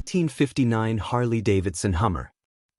1959 Harley-Davidson Hummer.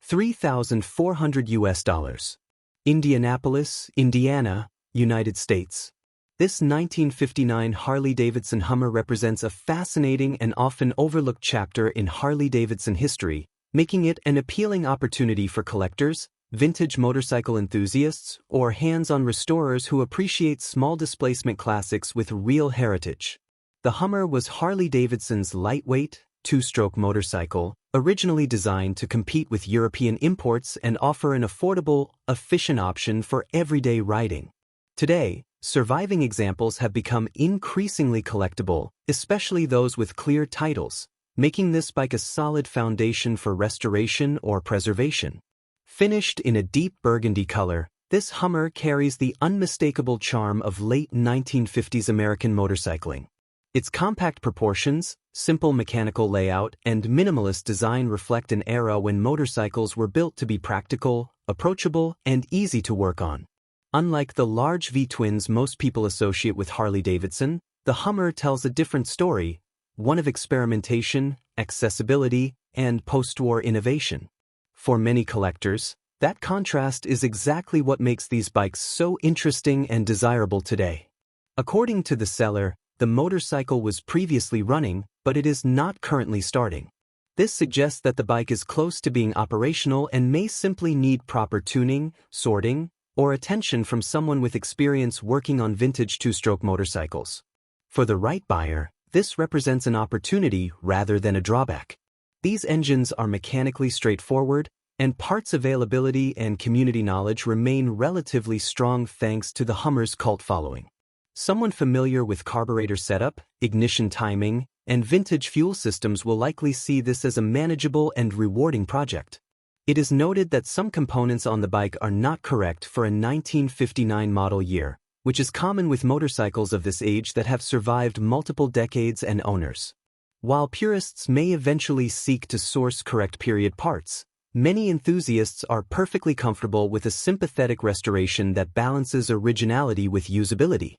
$3,400. Indianapolis, Indiana, United States. This 1959 Harley-Davidson Hummer represents a fascinating and often overlooked chapter in Harley-Davidson history, making it an appealing opportunity for collectors, vintage motorcycle enthusiasts, or hands-on restorers who appreciate small displacement classics with real heritage. The Hummer was Harley-Davidson's lightweight, two-stroke motorcycle, originally designed to compete with European imports and offer an affordable, efficient option for everyday riding. Today, surviving examples have become increasingly collectible, especially those with clear titles, making this bike a solid foundation for restoration or preservation. Finished in a deep burgundy color, this Hummer carries the unmistakable charm of late 1950s American motorcycling. Its compact proportions, simple mechanical layout, and minimalist design reflect an era when motorcycles were built to be practical, approachable, and easy to work on. Unlike the large V-twins most people associate with Harley-Davidson, the Hummer tells a different story, one of experimentation, accessibility, and post-war innovation. For many collectors, that contrast is exactly what makes these bikes so interesting and desirable today. According to the seller, the motorcycle was previously running, but it is not currently starting. This suggests that the bike is close to being operational and may simply need proper tuning, sorting, or attention from someone with experience working on vintage two-stroke motorcycles. For the right buyer, this represents an opportunity rather than a drawback. These engines are mechanically straightforward, and parts availability and community knowledge remain relatively strong thanks to the Hummer's cult following. Someone familiar with carburetor setup, ignition timing, and vintage fuel systems will likely see this as a manageable and rewarding project. It is noted that some components on the bike are not correct for a 1959 model year, which is common with motorcycles of this age that have survived multiple decades and owners. While purists may eventually seek to source correct period parts, many enthusiasts are perfectly comfortable with a sympathetic restoration that balances originality with usability.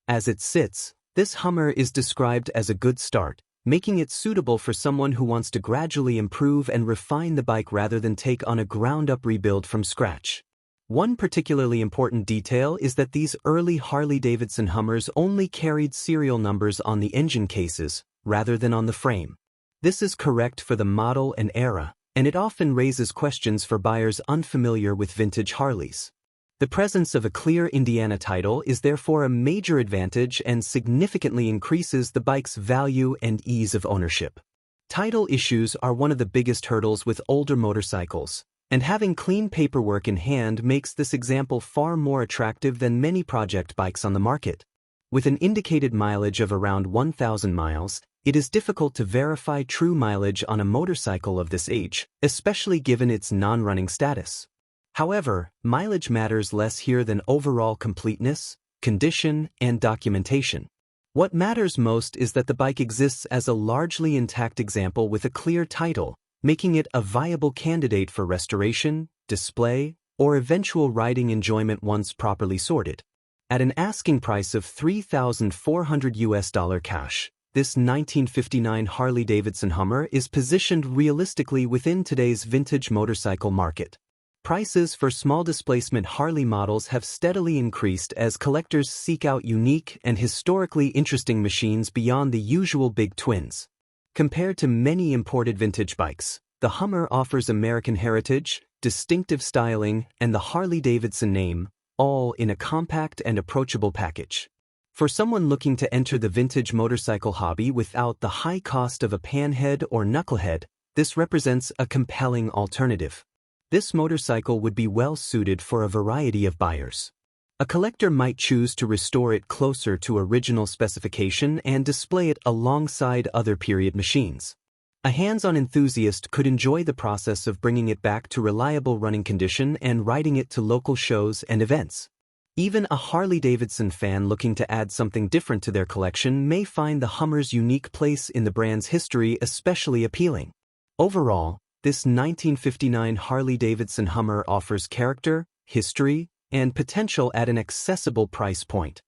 As it sits, this Hummer is described as a good start, making it suitable for someone who wants to gradually improve and refine the bike rather than take on a ground-up rebuild from scratch. One particularly important detail is that these early Harley-Davidson Hummers only carried serial numbers on the engine cases, rather than on the frame. This is correct for the model and era, and it often raises questions for buyers unfamiliar with vintage Harleys. The presence of a clear Indiana title is therefore a major advantage and significantly increases the bike's value and ease of ownership. Title issues are one of the biggest hurdles with older motorcycles, and having clean paperwork in hand makes this example far more attractive than many project bikes on the market. With an indicated mileage of around 1,000 miles, it is difficult to verify true mileage on a motorcycle of this age, especially given its non-running status. However, mileage matters less here than overall completeness, condition, and documentation. What matters most is that the bike exists as a largely intact example with a clear title, making it a viable candidate for restoration, display, or eventual riding enjoyment once properly sorted. At an asking price of $3,400 cash, this 1959 Harley-Davidson Hummer is positioned realistically within today's vintage motorcycle market. Prices for small displacement Harley models have steadily increased as collectors seek out unique and historically interesting machines beyond the usual big twins. Compared to many imported vintage bikes, the Hummer offers American heritage, distinctive styling, and the Harley-Davidson name, all in a compact and approachable package. For someone looking to enter the vintage motorcycle hobby without the high cost of a panhead or knucklehead, this represents a compelling alternative. This motorcycle would be well suited for a variety of buyers. A collector might choose to restore it closer to original specification and display it alongside other period machines. A hands-on enthusiast could enjoy the process of bringing it back to reliable running condition and riding it to local shows and events. Even a Harley-Davidson fan looking to add something different to their collection may find the Hummer's unique place in the brand's history especially appealing. Overall, this 1959 Harley-Davidson Hummer offers character, history, and potential at an accessible price point.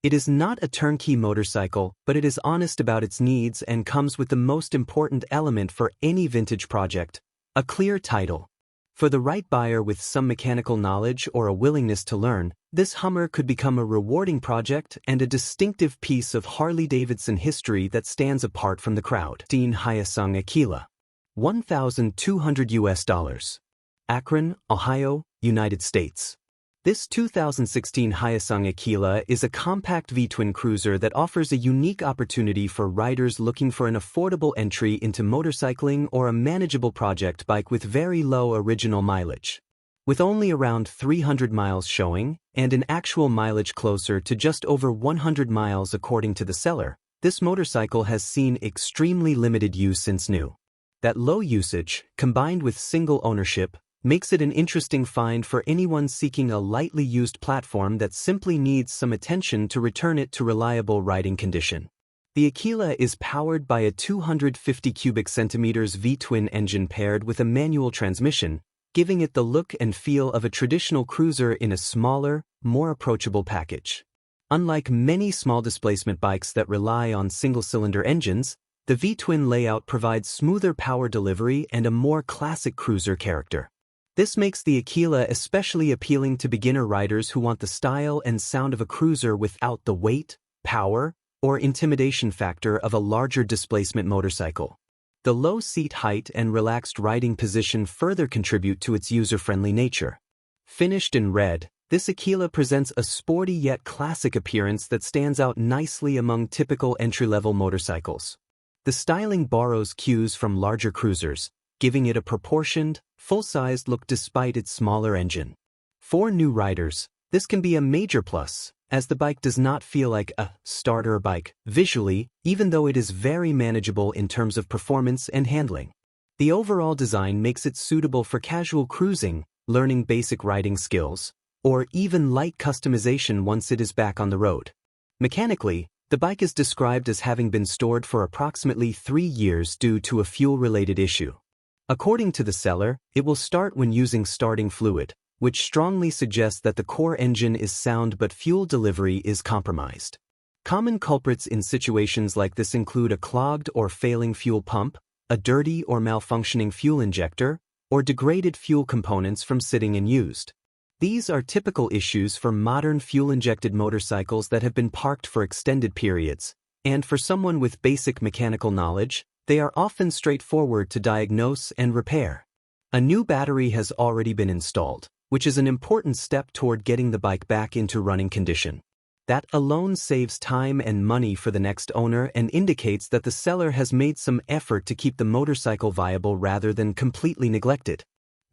It is not a turnkey motorcycle, but it is honest about its needs and comes with the most important element for any vintage project: a clear title. For the right buyer with some mechanical knowledge or a willingness to learn, this Hummer could become a rewarding project and a distinctive piece of Harley-Davidson history that stands apart from the crowd. Hyosung Aquila. $1,200. Akron, Ohio, United States. This 2016 Hyosung Aquila is a compact V-twin cruiser that offers a unique opportunity for riders looking for an affordable entry into motorcycling or a manageable project bike with very low original mileage. With only around 300 miles showing, and an actual mileage closer to just over 100 miles according to the seller, this motorcycle has seen extremely limited use since new. That low usage, combined with single ownership, makes it an interesting find for anyone seeking a lightly used platform that simply needs some attention to return it to reliable riding condition. The Aquila is powered by a 250 cubic centimeters V-twin engine paired with a manual transmission, giving it the look and feel of a traditional cruiser in a smaller, more approachable package. Unlike many small displacement bikes that rely on single-cylinder engines, the V-twin layout provides smoother power delivery and a more classic cruiser character. This makes the Aquila especially appealing to beginner riders who want the style and sound of a cruiser without the weight, power, or intimidation factor of a larger displacement motorcycle. The low seat height and relaxed riding position further contribute to its user-friendly nature. Finished in red, this Aquila presents a sporty yet classic appearance that stands out nicely among typical entry-level motorcycles. The styling borrows cues from larger cruisers, giving it a proportioned, full-sized look despite its smaller engine. For new riders, this can be a major plus, as the bike does not feel like a starter bike visually, even though it is very manageable in terms of performance and handling. The overall design makes it suitable for casual cruising, learning basic riding skills, or even light customization once it is back on the road. Mechanically, the bike is described as having been stored for approximately 3 years due to a fuel-related issue. According to the seller, it will start when using starting fluid, which strongly suggests that the core engine is sound but fuel delivery is compromised. Common culprits in situations like this include a clogged or failing fuel pump, a dirty or malfunctioning fuel injector, or degraded fuel components from sitting unused. These are typical issues for modern fuel-injected motorcycles that have been parked for extended periods, and for someone with basic mechanical knowledge, they are often straightforward to diagnose and repair. A new battery has already been installed, which is an important step toward getting the bike back into running condition. That alone saves time and money for the next owner and indicates that the seller has made some effort to keep the motorcycle viable rather than completely neglected.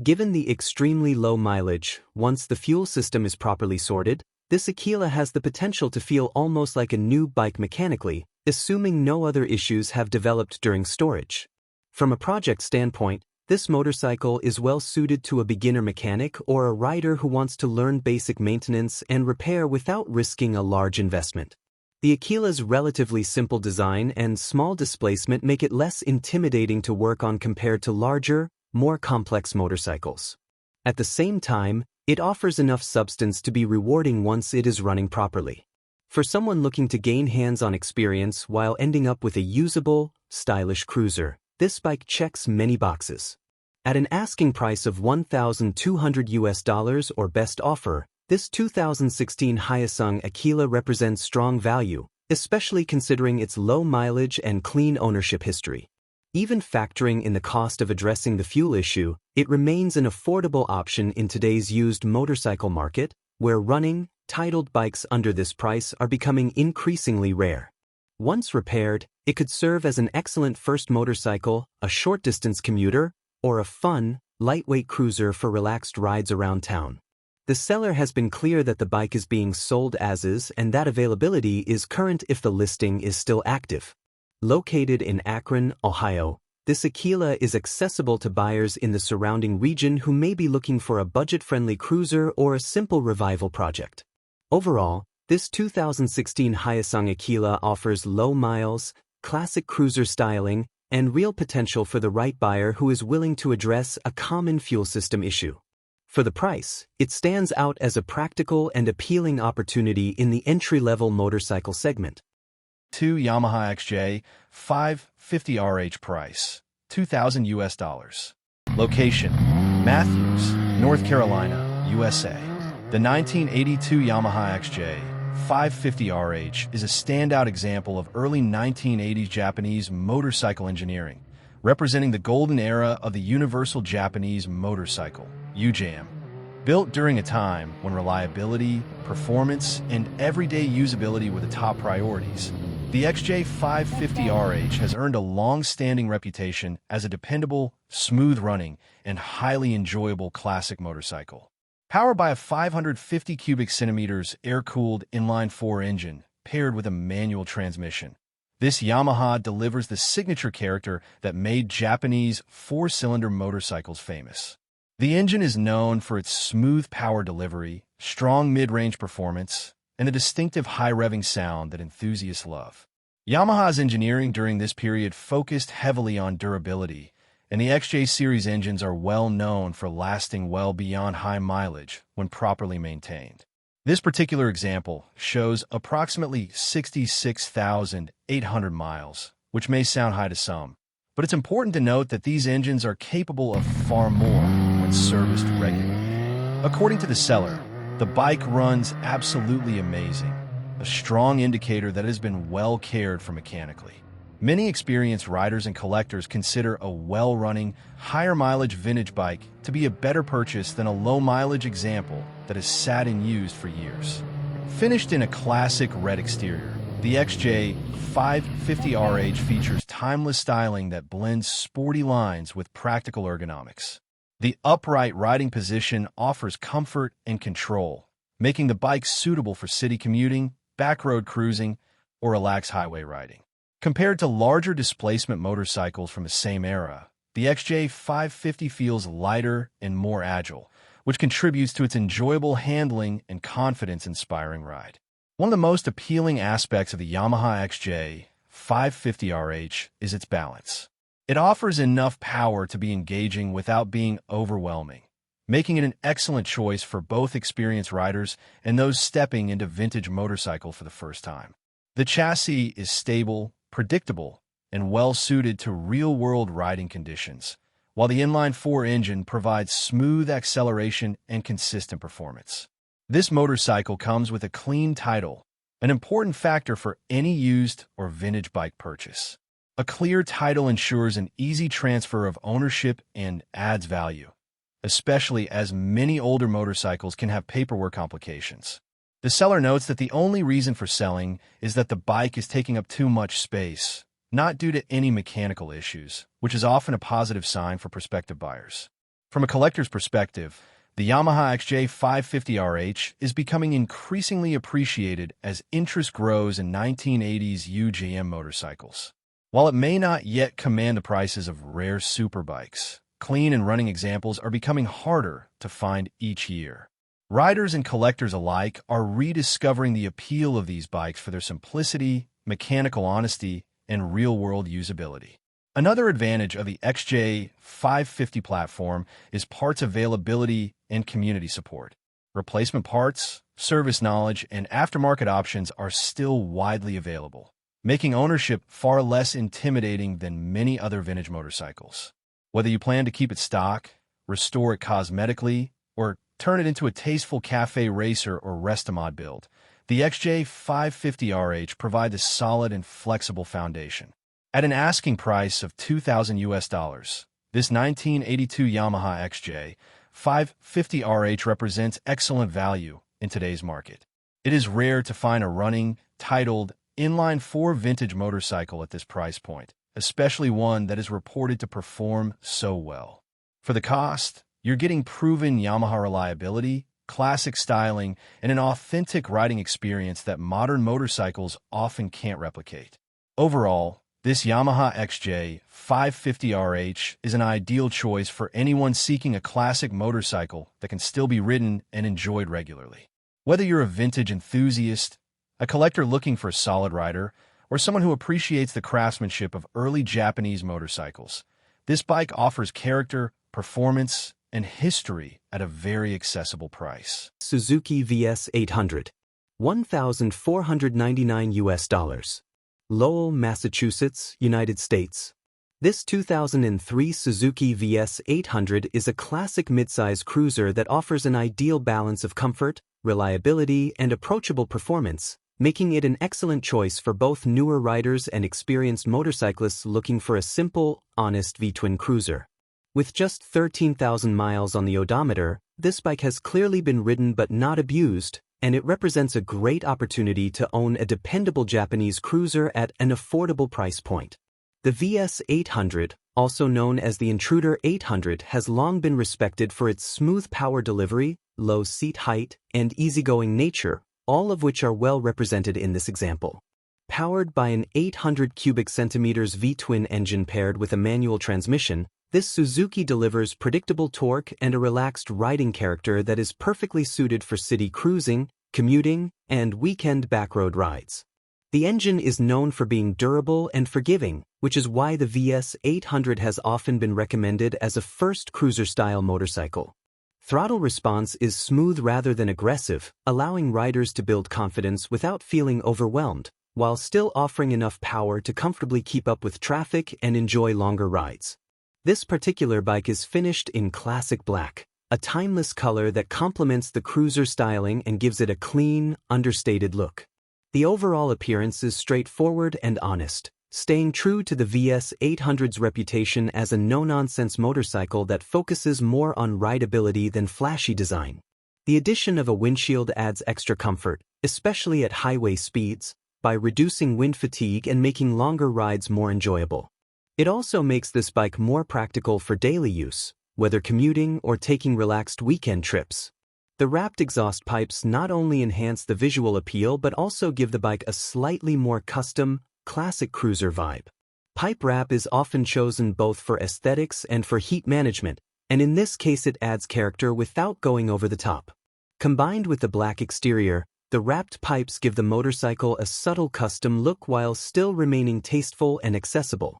Given the extremely low mileage, once the fuel system is properly sorted, this Aquila has the potential to feel almost like a new bike mechanically, assuming no other issues have developed during storage. From a project standpoint, this motorcycle is well suited to a beginner mechanic or a rider who wants to learn basic maintenance and repair without risking a large investment. The Aquila's relatively simple design and small displacement make it less intimidating to work on compared to larger, more complex motorcycles. At the same time, it offers enough substance to be rewarding once it is running properly. For someone looking to gain hands-on experience while ending up with a usable, stylish cruiser, this bike checks many boxes. At an asking price of $1,200 or best offer, this 2016 Hyosung Aquila represents strong value, especially considering its low mileage and clean ownership history. Even factoring in the cost of addressing the fuel issue, it remains an affordable option in today's used motorcycle market, where running, titled bikes under this price are becoming increasingly rare. Once repaired, it could serve as an excellent first motorcycle, a short-distance commuter, or a fun, lightweight cruiser for relaxed rides around town. The seller has been clear that the bike is being sold as is and that availability is current if the listing is still active. Located in Akron, Ohio, this Aquila is accessible to buyers in the surrounding region who may be looking for a budget-friendly cruiser or a simple revival project. Overall, this 2016 Hyosung Aquila offers low miles, classic cruiser styling, and real potential for the right buyer who is willing to address a common fuel system issue. For the price, it stands out as a practical and appealing opportunity in the entry-level motorcycle segment. 2 Yamaha XJ550RH price, $2,000. Location, Matthews, North Carolina, USA. The 1982 Yamaha XJ550RH is a standout example of early 1980s Japanese motorcycle engineering, representing the golden era of the Universal Japanese Motorcycle, UJM. Built during a time when reliability, performance, and everyday usability were the top priorities, the XJ550RH has earned a long-standing reputation as a dependable, smooth-running, and highly enjoyable classic motorcycle. Powered by a 550 cubic centimeters air-cooled inline-4 engine paired with a manual transmission, this Yamaha delivers the signature character that made Japanese four-cylinder motorcycles famous. The engine is known for its smooth power delivery, strong mid-range performance, and the distinctive high-revving sound that enthusiasts love. Yamaha's engineering during this period focused heavily on durability, and the XJ series engines are well known for lasting well beyond high mileage when properly maintained. This particular example shows approximately 66,800 miles, which may sound high to some, but it's important to note that these engines are capable of far more when serviced regularly. According to the seller, the bike runs absolutely amazing, a strong indicator that it has been well cared for mechanically. Many experienced riders and collectors consider a well-running, higher-mileage vintage bike to be a better purchase than a low-mileage example that has sat and used for years. Finished in a classic red exterior, the XJ550RH features timeless styling that blends sporty lines with practical ergonomics. The upright riding position offers comfort and control, making the bike suitable for city commuting, backroad cruising, or relaxed highway riding. Compared to larger displacement motorcycles from the same era, the XJ550 feels lighter and more agile, which contributes to its enjoyable handling and confidence-inspiring ride. One of the most appealing aspects of the Yamaha XJ550RH is its balance. It offers enough power to be engaging without being overwhelming, making it an excellent choice for both experienced riders and those stepping into vintage motorcycle for the first time. The chassis is stable, predictable, and well-suited to real-world riding conditions, while the inline-4 engine provides smooth acceleration and consistent performance. This motorcycle comes with a clean title, an important factor for any used or vintage bike purchase. A clear title ensures an easy transfer of ownership and adds value, especially as many older motorcycles can have paperwork complications. The seller notes that the only reason for selling is that the bike is taking up too much space, not due to any mechanical issues, which is often a positive sign for prospective buyers. From a collector's perspective, the Yamaha XJ550RH is becoming increasingly appreciated as interest grows in 1980s UJM motorcycles. While it may not yet command the prices of rare superbikes, clean and running examples are becoming harder to find each year. Riders and collectors alike are rediscovering the appeal of these bikes for their simplicity, mechanical honesty, and real-world usability. Another advantage of the XJ550 platform is parts availability and community support. Replacement parts, service knowledge, and aftermarket options are still widely available, making ownership far less intimidating than many other vintage motorcycles. Whether you plan to keep it stock, restore it cosmetically, or turn it into a tasteful cafe racer or restomod build, the XJ550RH provides a solid and flexible foundation. At an asking price of $2,000, this 1982 Yamaha XJ550RH represents excellent value in today's market. It is rare to find a running, titled, inline-4 vintage motorcycle at this price point, especially one that is reported to perform so well. For the cost, you're getting proven Yamaha reliability, classic styling, and an authentic riding experience that modern motorcycles often can't replicate. Overall, this Yamaha XJ550RH is an ideal choice for anyone seeking a classic motorcycle that can still be ridden and enjoyed regularly. Whether you're a vintage enthusiast, a collector looking for a solid rider, or someone who appreciates the craftsmanship of early Japanese motorcycles, this bike offers character, performance, and history at a very accessible price. Suzuki VS 800. $1,499. Lowell, Massachusetts, United States. This 2003 Suzuki VS 800 is a classic midsize cruiser that offers an ideal balance of comfort, reliability, and approachable performance, making it an excellent choice for both newer riders and experienced motorcyclists looking for a simple, honest V-twin cruiser. With just 13,000 miles on the odometer, this bike has clearly been ridden but not abused, and it represents a great opportunity to own a dependable Japanese cruiser at an affordable price point. The VS 800, also known as the Intruder 800, has long been respected for its smooth power delivery, low seat height, and easygoing nature, all of which are well represented in this example. Powered by an 800 cubic centimeters V-twin engine paired with a manual transmission, this Suzuki delivers predictable torque and a relaxed riding character that is perfectly suited for city cruising, commuting, and weekend backroad rides. The engine is known for being durable and forgiving, which is why the VS 800 has often been recommended as a first cruiser-style motorcycle. Throttle response is smooth rather than aggressive, allowing riders to build confidence without feeling overwhelmed, while still offering enough power to comfortably keep up with traffic and enjoy longer rides. This particular bike is finished in classic black, a timeless color that complements the cruiser styling and gives it a clean, understated look. The overall appearance is straightforward and honest, staying true to the VS 800's reputation as a no-nonsense motorcycle that focuses more on rideability than flashy design. The addition of a windshield adds extra comfort, especially at highway speeds, by reducing wind fatigue and making longer rides more enjoyable. It also makes this bike more practical for daily use, whether commuting or taking relaxed weekend trips. The wrapped exhaust pipes not only enhance the visual appeal but also give the bike a slightly more custom, classic cruiser vibe. Pipe wrap is often chosen both for aesthetics and for heat management, and in this case it adds character without going over the top. Combined with the black exterior, the wrapped pipes give the motorcycle a subtle custom look while still remaining tasteful and accessible.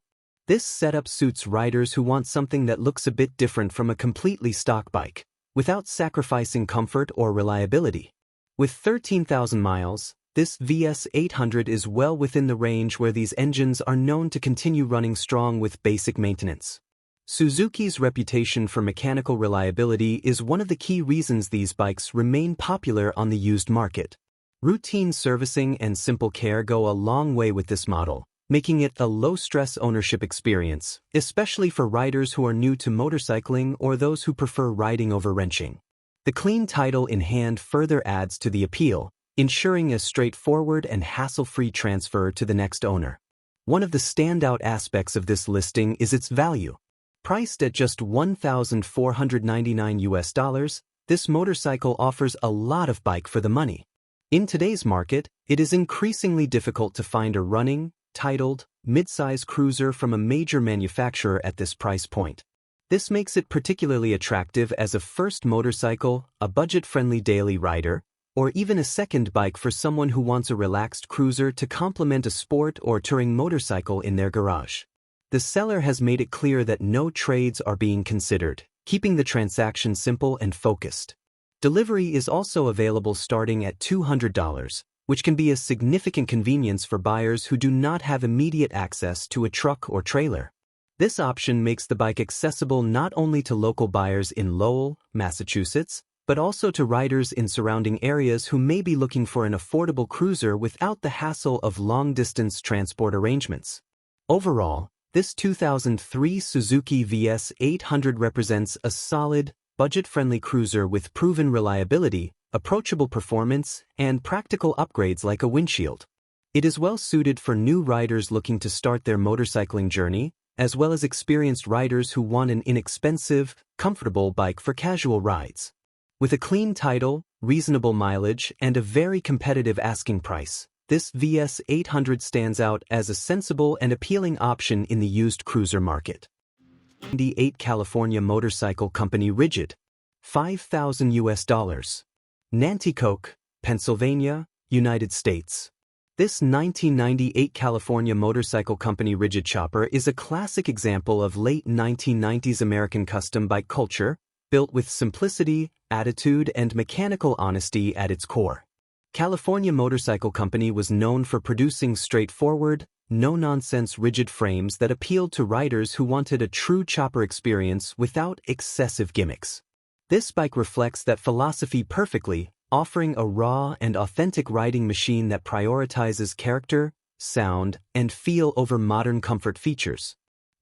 This setup suits riders who want something that looks a bit different from a completely stock bike, without sacrificing comfort or reliability. With 13,000 miles, this VS 800 is well within the range where these engines are known to continue running strong with basic maintenance. Suzuki's reputation for mechanical reliability is one of the key reasons these bikes remain popular on the used market. Routine servicing and simple care go a long way with this model, making it a low-stress ownership experience, especially for riders who are new to motorcycling or those who prefer riding over wrenching. The clean title in hand further adds to the appeal, ensuring a straightforward and hassle-free transfer to the next owner. One of the standout aspects of this listing is its value. Priced at just $1,499, this motorcycle offers a lot of bike for the money. In today's market, it is increasingly difficult to find a running, titled, mid-size cruiser from a major manufacturer at this price point. This makes it particularly attractive as a first motorcycle, a budget-friendly daily rider, or even a second bike for someone who wants a relaxed cruiser to complement a sport or touring motorcycle in their garage. The seller has made it clear that no trades are being considered, keeping the transaction simple and focused. Delivery is also available starting at $200, which can be a significant convenience for buyers who do not have immediate access to a truck or trailer. This option makes the bike accessible not only to local buyers in Lowell, Massachusetts, but also to riders in surrounding areas who may be looking for an affordable cruiser without the hassle of long-distance transport arrangements. Overall, this 2003 Suzuki VS 800 represents a solid, budget-friendly cruiser with proven reliability, approachable performance, and practical upgrades like a windshield. It is well suited for new riders looking to start their motorcycling journey, as well as experienced riders who want an inexpensive, comfortable bike for casual rides. With a clean title, reasonable mileage, and a very competitive asking price, this VS 800 stands out as a sensible and appealing option in the used cruiser market. 98 California Motorcycle Company Rigid. $5,000. Nanticoke, Pennsylvania, United States. This 1998 California Motorcycle Company Rigid Chopper is a classic example of late 1990s American custom bike culture, built with simplicity, attitude, and mechanical honesty at its core. California Motorcycle Company was known for producing straightforward, no-nonsense rigid frames that appealed to riders who wanted a true chopper experience without excessive gimmicks. This bike reflects that philosophy perfectly, offering a raw and authentic riding machine that prioritizes character, sound, and feel over modern comfort features.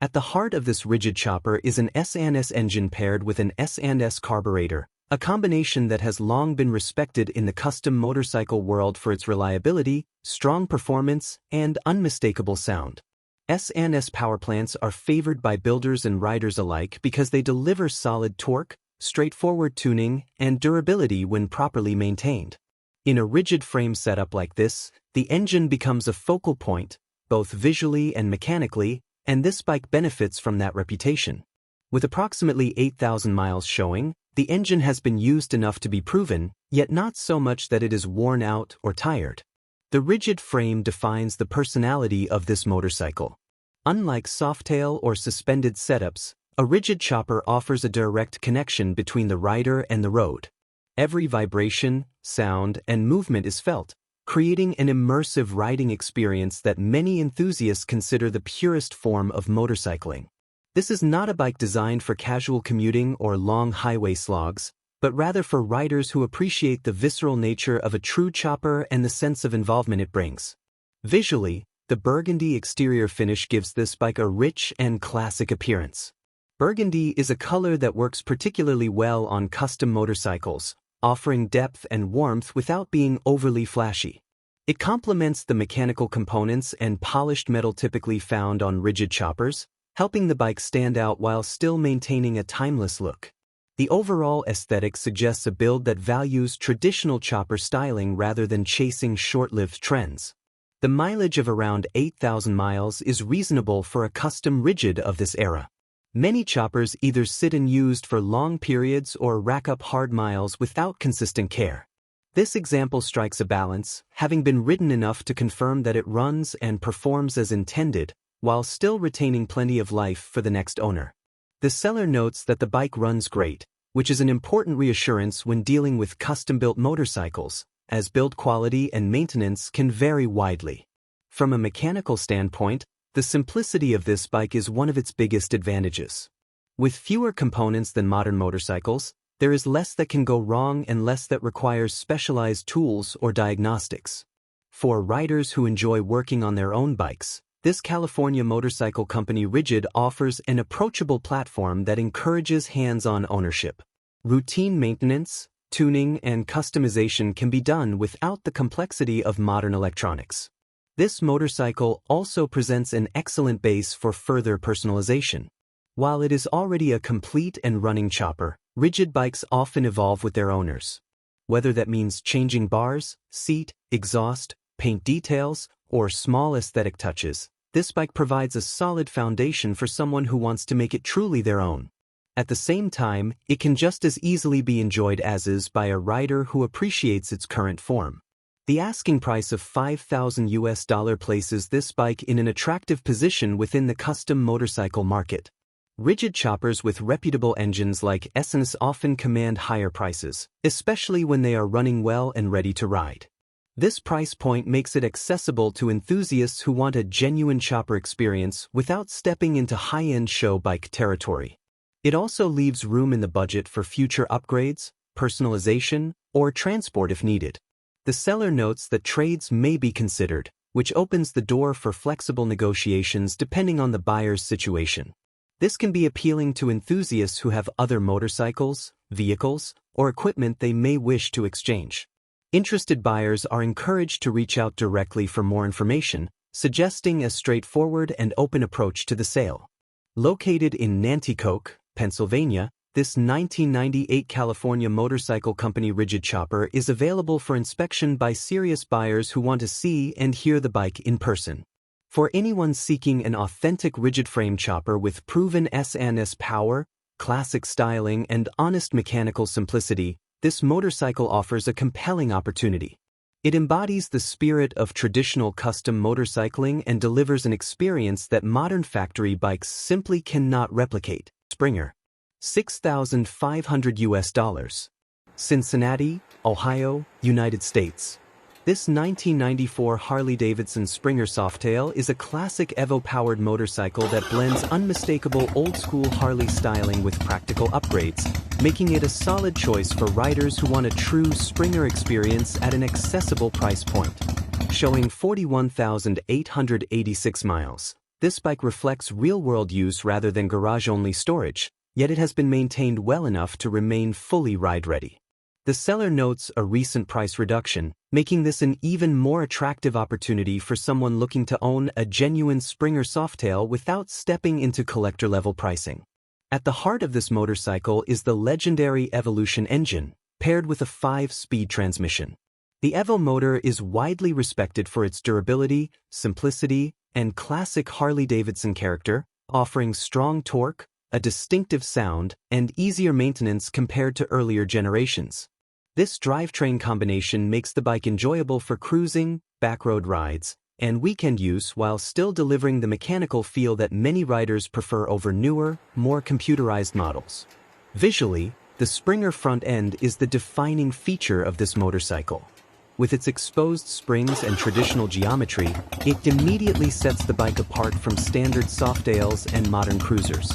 At the heart of this rigid chopper is an S&S engine paired with an S&S carburetor, a combination that has long been respected in the custom motorcycle world for its reliability, strong performance, and unmistakable sound. S&S powerplants are favored by builders and riders alike because they deliver solid torque, straightforward tuning, and durability when properly maintained. In a rigid frame setup like this, the engine becomes a focal point, both visually and mechanically, and this bike benefits from that reputation. With approximately 8,000 miles showing, the engine has been used enough to be proven, yet not so much that it is worn out or tired. The rigid frame defines the personality of this motorcycle. Unlike softail or suspended setups, a rigid chopper offers a direct connection between the rider and the road. Every vibration, sound, and movement is felt, creating an immersive riding experience that many enthusiasts consider the purest form of motorcycling. This is not a bike designed for casual commuting or long highway slogs, but rather for riders who appreciate the visceral nature of a true chopper and the sense of involvement it brings. Visually, the burgundy exterior finish gives this bike a rich and classic appearance. Burgundy is a color that works particularly well on custom motorcycles, offering depth and warmth without being overly flashy. It complements the mechanical components and polished metal typically found on rigid choppers, helping the bike stand out while still maintaining a timeless look. The overall aesthetic suggests a build that values traditional chopper styling rather than chasing short-lived trends. The mileage of around 8,000 miles is reasonable for a custom rigid of this era. Many choppers either sit unused for long periods or rack up hard miles without consistent care. This example strikes a balance, having been ridden enough to confirm that it runs and performs as intended, while still retaining plenty of life for the next owner. The seller notes that the bike runs great, which is an important reassurance when dealing with custom-built motorcycles, as build quality and maintenance can vary widely. From a mechanical standpoint, the simplicity of this bike is one of its biggest advantages. With fewer components than modern motorcycles, there is less that can go wrong and less that requires specialized tools or diagnostics. For riders who enjoy working on their own bikes, this California Motorcycle Company Rigid offers an approachable platform that encourages hands-on ownership. Routine maintenance, tuning, and customization can be done without the complexity of modern electronics. This motorcycle also presents an excellent base for further personalization. While it is already a complete and running chopper, rigid bikes often evolve with their owners. Whether that means changing bars, seat, exhaust, paint details, or small aesthetic touches, this bike provides a solid foundation for someone who wants to make it truly their own. At the same time, it can just as easily be enjoyed as is by a rider who appreciates its current form. The asking price of $5,000 places this bike in an attractive position within the custom motorcycle market. Rigid choppers with reputable engines like S&S often command higher prices, especially when they are running well and ready to ride. This price point makes it accessible to enthusiasts who want a genuine chopper experience without stepping into high-end show bike territory. It also leaves room in the budget for future upgrades, personalization, or transport if needed. The seller notes that trades may be considered, which opens the door for flexible negotiations depending on the buyer's situation. This can be appealing to enthusiasts who have other motorcycles, vehicles, or equipment they may wish to exchange. Interested buyers are encouraged to reach out directly for more information, suggesting a straightforward and open approach to the sale. Located in Nanticoke, Pennsylvania, this 1998 California Motorcycle Company Rigid Chopper is available for inspection by serious buyers who want to see and hear the bike in person. For anyone seeking an authentic rigid frame chopper with proven S&S power, classic styling, and honest mechanical simplicity, this motorcycle offers a compelling opportunity. It embodies the spirit of traditional custom motorcycling and delivers an experience that modern factory bikes simply cannot replicate. Springer. $6,500. Cincinnati, Ohio, United States. This 1994 Harley-Davidson Springer Softail is a classic Evo-powered motorcycle that blends unmistakable old-school Harley styling with practical upgrades, making it a solid choice for riders who want a true Springer experience at an accessible price point. Showing 41,886 miles, this bike reflects real-world use rather than garage-only storage, yet it has been maintained well enough to remain fully ride-ready. The seller notes a recent price reduction, making this an even more attractive opportunity for someone looking to own a genuine Springer Softail without stepping into collector-level pricing. At the heart of this motorcycle is the legendary Evolution engine, paired with a 5-speed transmission. The Evo motor is widely respected for its durability, simplicity, and classic Harley-Davidson character, offering strong torque, a distinctive sound, and easier maintenance compared to earlier generations. This drivetrain combination makes the bike enjoyable for cruising, backroad rides, and weekend use while still delivering the mechanical feel that many riders prefer over newer, more computerized models. Visually, the Springer front end is the defining feature of this motorcycle. With its exposed springs and traditional geometry, it immediately sets the bike apart from standard Softails and modern cruisers.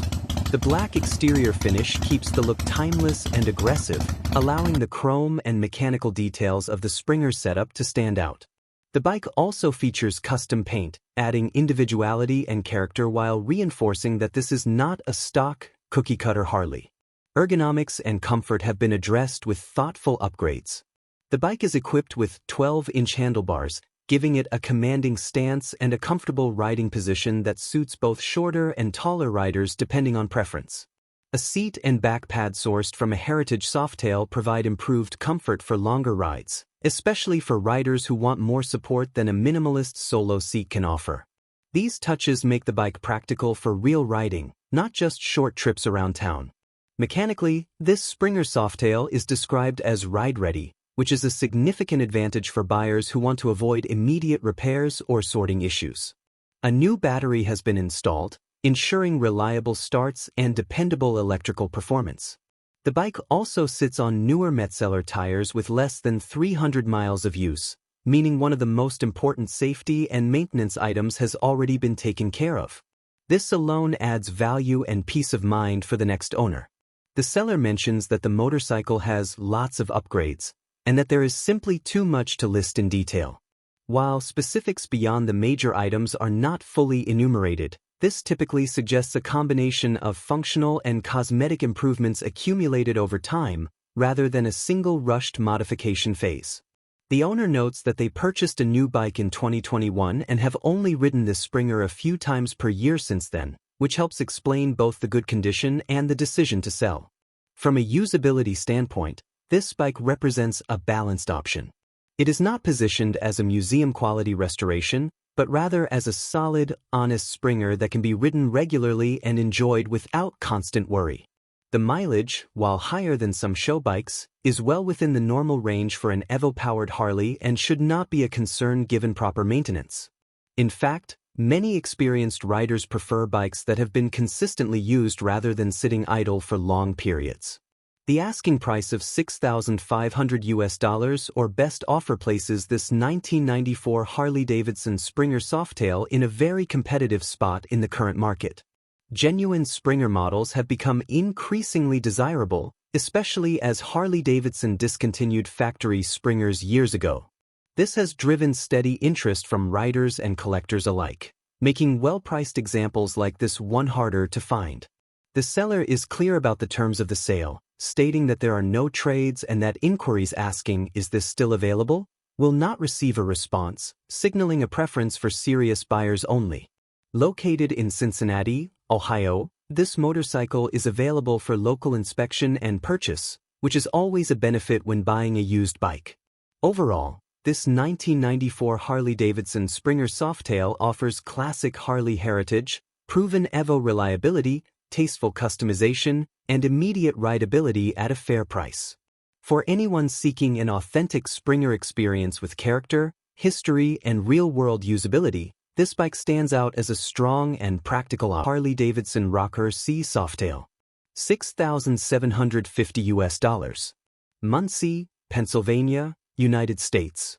The black exterior finish keeps the look timeless and aggressive, allowing the chrome and mechanical details of the Springer setup to stand out. The bike also features custom paint, adding individuality and character while reinforcing that this is not a stock, cookie-cutter Harley. Ergonomics and comfort have been addressed with thoughtful upgrades. The bike is equipped with 12-inch handlebars, giving it a commanding stance and a comfortable riding position that suits both shorter and taller riders depending on preference. A seat and back pad sourced from a heritage Softail provide improved comfort for longer rides, especially for riders who want more support than a minimalist solo seat can offer. These touches make the bike practical for real riding, not just short trips around town. Mechanically, this Springer Softail is described as ride-ready, which is a significant advantage for buyers who want to avoid immediate repairs or sorting issues. A new battery has been installed, ensuring reliable starts and dependable electrical performance. The bike also sits on newer Metzeler tires with less than 300 miles of use, meaning one of the most important safety and maintenance items has already been taken care of. This alone adds value and peace of mind for the next owner. The seller mentions that the motorcycle has lots of upgrades, and that there is simply too much to list in detail. While specifics beyond the major items are not fully enumerated, this typically suggests a combination of functional and cosmetic improvements accumulated over time, rather than a single rushed modification phase. The owner notes that they purchased a new bike in 2021 and have only ridden this Springer a few times per year since then, which helps explain both the good condition and the decision to sell. From a usability standpoint, this bike represents a balanced option. It is not positioned as a museum-quality restoration, but rather as a solid, honest Springer that can be ridden regularly and enjoyed without constant worry. The mileage, while higher than some show bikes, is well within the normal range for an Evo-powered Harley and should not be a concern given proper maintenance. In fact, many experienced riders prefer bikes that have been consistently used rather than sitting idle for long periods. The asking price of $6,500 or best offer places this 1994 Harley-Davidson Springer Softail in a very competitive spot in the current market. Genuine Springer models have become increasingly desirable, especially as Harley-Davidson discontinued factory Springers years ago. This has driven steady interest from riders and collectors alike, making well-priced examples like this one harder to find. The seller is clear about the terms of the sale, stating that there are no trades and that inquiries asking, "Is this still available?" will not receive a response, signaling a preference for serious buyers only. Located in Cincinnati, Ohio, this motorcycle is available for local inspection and purchase, which is always a benefit when buying a used bike. Overall, this 1994 Harley-Davidson Springer Softail offers classic Harley heritage, proven Evo reliability, tasteful customization, and immediate rideability at a fair price. For anyone seeking an authentic Springer experience with character, history, and real-world usability, this bike stands out as a strong and practical Harley-Davidson Rocker C Softail. $6,750. Muncie, Pennsylvania, United States.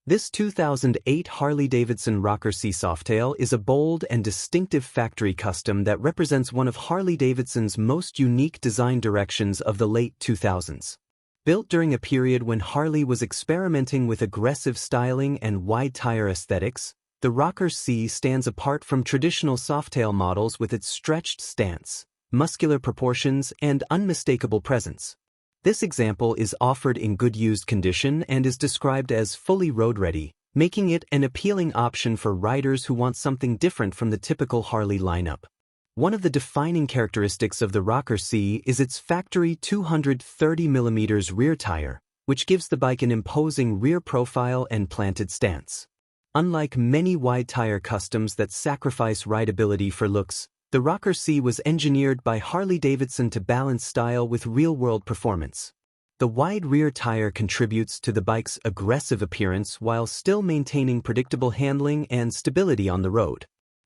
This 2008 Harley-Davidson Rocker C Softail is a bold and distinctive factory custom that represents one of Harley-Davidson's most unique design directions of the late 2000s. Built during a period when Harley was experimenting with aggressive styling and wide tire aesthetics, the Rocker C stands apart from traditional Softail models with its stretched stance, muscular proportions, and unmistakable presence. This example is offered in good used condition and is described as fully road-ready, making it an appealing option for riders who want something different from the typical Harley lineup. One of the defining characteristics of the Rocker C is its factory 230mm rear tire, which gives the bike an imposing rear profile and planted stance. Unlike many wide tire customs that sacrifice rideability for looks, the Rocker C was engineered by Harley-Davidson to balance style with real-world performance. The wide rear tire contributes to the bike's aggressive appearance while still maintaining predictable handling and stability on the road.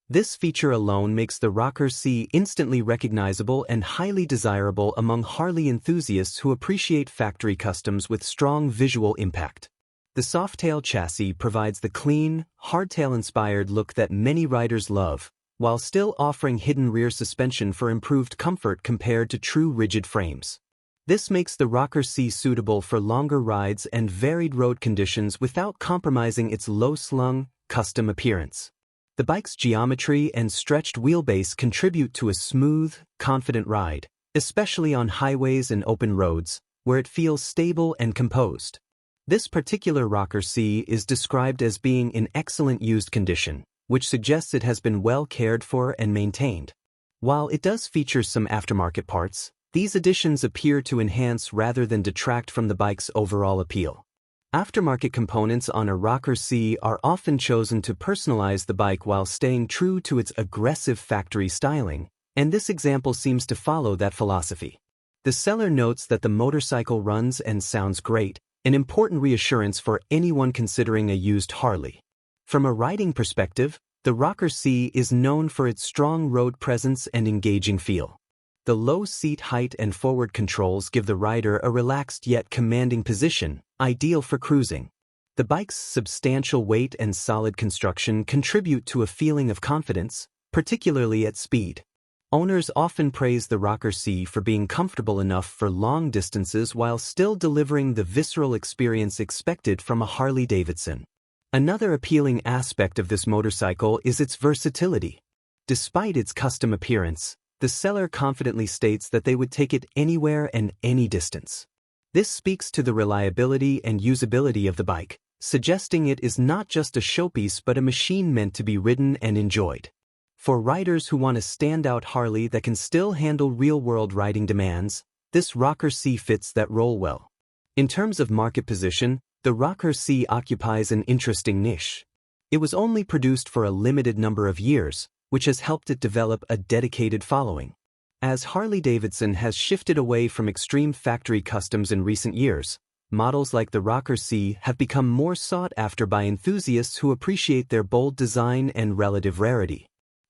This feature alone makes the Rocker C instantly recognizable and highly desirable among Harley enthusiasts who appreciate factory customs with strong visual impact. The Softail chassis provides the clean, hardtail-inspired look that many riders love, while still offering hidden rear suspension for improved comfort compared to true rigid frames. This makes the Rocker C suitable for longer rides and varied road conditions without compromising its low-slung, custom appearance. The bike's geometry and stretched wheelbase contribute to a smooth, confident ride, especially on highways and open roads, where it feels stable and composed. This particular Rocker C is described as being in excellent used condition, which suggests it has been well cared for and maintained. While it does feature some aftermarket parts, these additions appear to enhance rather than detract from the bike's overall appeal. Aftermarket components on a Rocker C are often chosen to personalize the bike while staying true to its aggressive factory styling, and this example seems to follow that philosophy. The seller notes that the motorcycle runs and sounds great, an important reassurance for anyone considering a used Harley. From a riding perspective, the Rocker C is known for its strong road presence and engaging feel. The low seat height and forward controls give the rider a relaxed yet commanding position, ideal for cruising. The bike's substantial weight and solid construction contribute to a feeling of confidence, particularly at speed. Owners often praise the Rocker C for being comfortable enough for long distances while still delivering the visceral experience expected from a Harley-Davidson. Another appealing aspect of this motorcycle is its versatility. Despite its custom appearance, the seller confidently states that they would take it anywhere and any distance. This speaks to the reliability and usability of the bike, suggesting it is not just a showpiece but a machine meant to be ridden and enjoyed. For riders who want a standout Harley that can still handle real-world riding demands, this Rocker C fits that role well. In terms of market position, the Rocker C occupies an interesting niche. It was only produced for a limited number of years, which has helped it develop a dedicated following. As Harley-Davidson has shifted away from extreme factory customs in recent years, models like the Rocker C have become more sought after by enthusiasts who appreciate their bold design and relative rarity.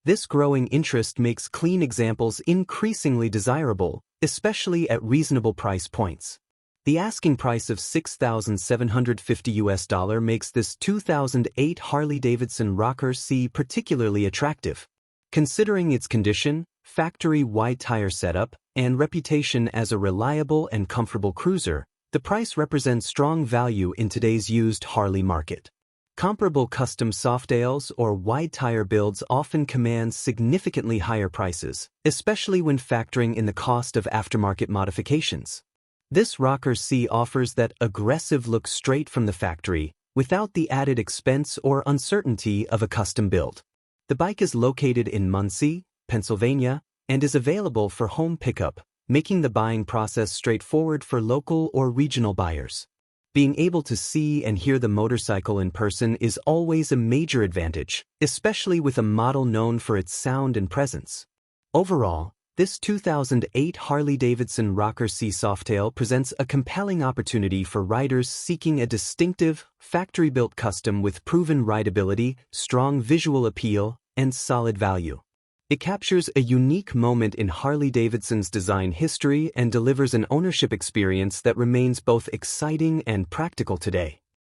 This growing interest makes clean examples increasingly desirable, especially at reasonable price points. The asking price of $6,750 makes this 2008 Harley-Davidson Rocker C particularly attractive. Considering its condition, factory wide tire setup, and reputation as a reliable and comfortable cruiser, the price represents strong value in today's used Harley market. Comparable custom Softails or wide tire builds often command significantly higher prices, especially when factoring in the cost of aftermarket modifications. This Rocker C offers that aggressive look straight from the factory, without the added expense or uncertainty of a custom build. The bike is located in Muncie, Pennsylvania, and is available for home pickup, making the buying process straightforward for local or regional buyers. Being able to see and hear the motorcycle in person is always a major advantage, especially with a model known for its sound and presence. Overall, this 2008 Harley-Davidson Rocker C Softail presents a compelling opportunity for riders seeking a distinctive, factory-built custom with proven rideability, strong visual appeal, and solid value. It captures a unique moment in Harley-Davidson's design history and delivers an ownership experience that remains both exciting and practical today.